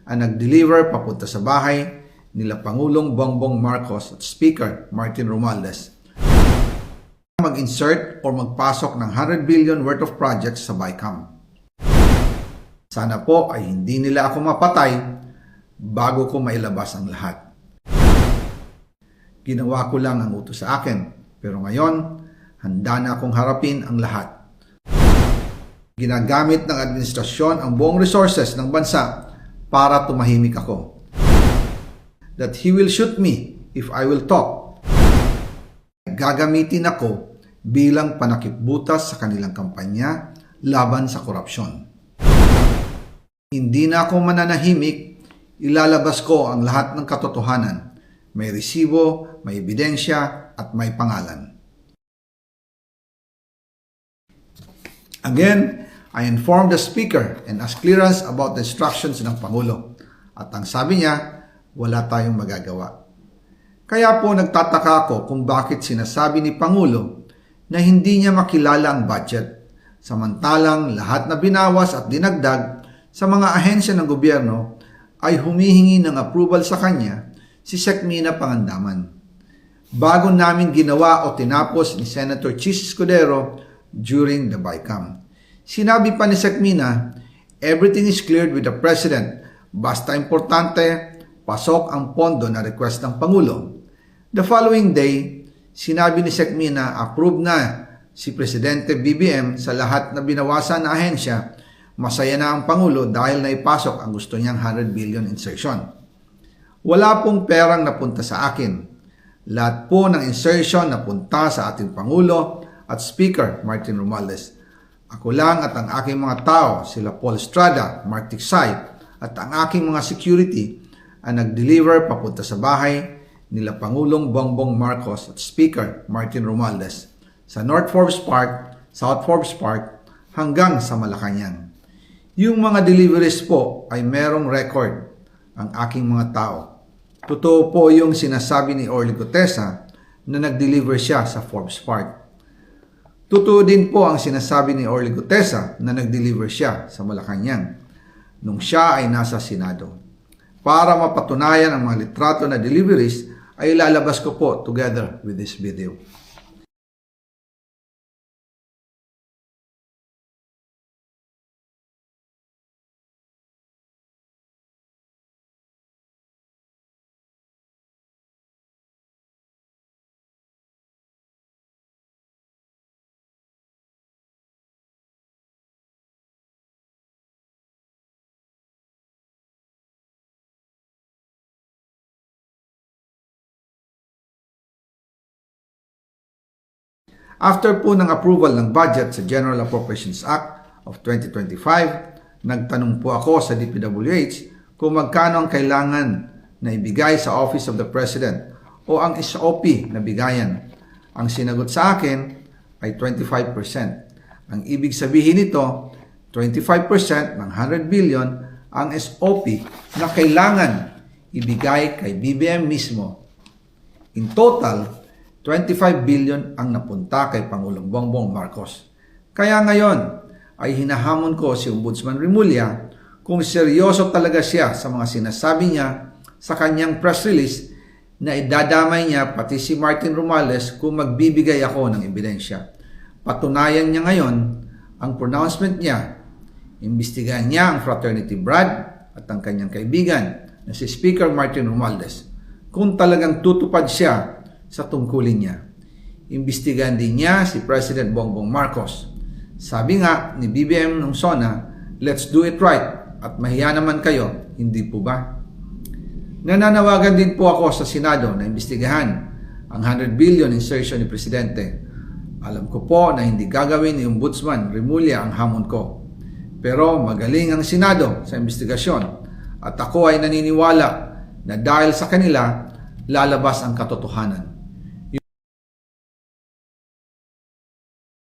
ang nag-deliver papunta sa bahay nila Pangulong Bongbong Marcos at Speaker Martin Romualdez mag-insert o magpasok ng 100 billion worth of projects sa BICAM. Sana po ay hindi nila ako mapatay bago ko mailabas ang lahat. Ginawa ko lang ang utos sa akin, pero ngayon, handa na akong harapin ang lahat. Ginagamit ng administrasyon ang buong resources ng bansa para tumahimik ako. That he will shoot me if I will talk. Gagamitin ako bilang panakipbutas sa kanilang kampanya laban sa korupsyon. Hindi na ako mananahimik, ilalabas ko ang lahat ng katotohanan. May resibo, may ebidensya, at may pangalan. Again, I informed the Speaker and asked clearance about the instructions ng Pangulo. At ang sabi niya, wala tayong magagawa. Kaya po nagtataka ako kung bakit sinasabi ni Pangulo na hindi niya makilala ang budget, samantalang lahat na binawas at dinagdag sa mga ahensya ng gobyerno ay humihingi ng approval sa kanya si Sec Mina Pangandaman. Bago namin ginawa o tinapos ni Senator Chis Escudero during the BICAM. Sinabi pa ni Sec Mina, everything is cleared with the President, basta importante, pasok ang pondo na request ng Pangulo. The following day, sinabi ni Sec Mina, approve na si Presidente BBM sa lahat na binawasan na ahensya. Masaya na ang Pangulo dahil naipasok ang gusto niyang 100 billion insertion. Wala pong perang napunta sa akin. Lahat po ng insertion napunta sa ating Pangulo at Speaker Martin Romualdez. Ako lang at ang aking mga tao, sila Paul Estrada, Mark Tiksay, at ang aking mga security ang nag-deliver papunta sa bahay nila Pangulong Bongbong Marcos at Speaker Martin Romualdez sa North Forbes Park, South Forbes Park hanggang sa Malacanang. Yung mga deliveries po ay merong record ang aking mga tao. Totoo po yung sinasabi ni Orly Gutesa na nag-deliver siya sa Forbes Park. Totoo din po ang sinasabi ni Orly Gutesa na nag-deliver siya sa Malacanang nung siya ay nasa Senado. Para mapatunayan ang mga litrato na deliveries ay ilalabas ko po together with this video. After po ng approval ng budget sa General Appropriations Act of 2025, nagtanong po ako sa DPWH kung magkano ang kailangan na ibigay sa Office of the President o ang SOP na bigayan. Ang sinagot sa akin ay 25%. Ang ibig sabihin nito, 25% ng 100 billion ang SOP na kailangan ibigay kay BBM mismo. In total, 25 billion ang napunta kay Pangulong Bongbong Marcos. Kaya ngayon ay hinahamon ko si Ombudsman Remulla kung seryoso talaga siya sa mga sinasabi niya sa kanyang press release na idadamay niya pati si Martin Romualdez kung magbibigay ako ng ebidensya. Patunayan niya ngayon ang pronouncement niya. Imbestigahan niya ang fraternity Brad at ang kanyang kaibigan na si Speaker Martin Romualdez kung talagang tutupad siya sa tungkulin niya. Imbestigahan din niya si President Bongbong Marcos. Sabi nga ni BBM nung SONA, let's do it right at mahiya naman kayo, hindi po ba? Nananawagan din po ako sa Senado na imbestigahan ang 100 billion insertion ni Presidente. Alam ko po na hindi gagawin ni Ombudsman Remulla ang hamon ko. Pero magaling ang Senado sa imbestigasyon at ako ay naniniwala na dahil sa kanila, lalabas ang katotohanan.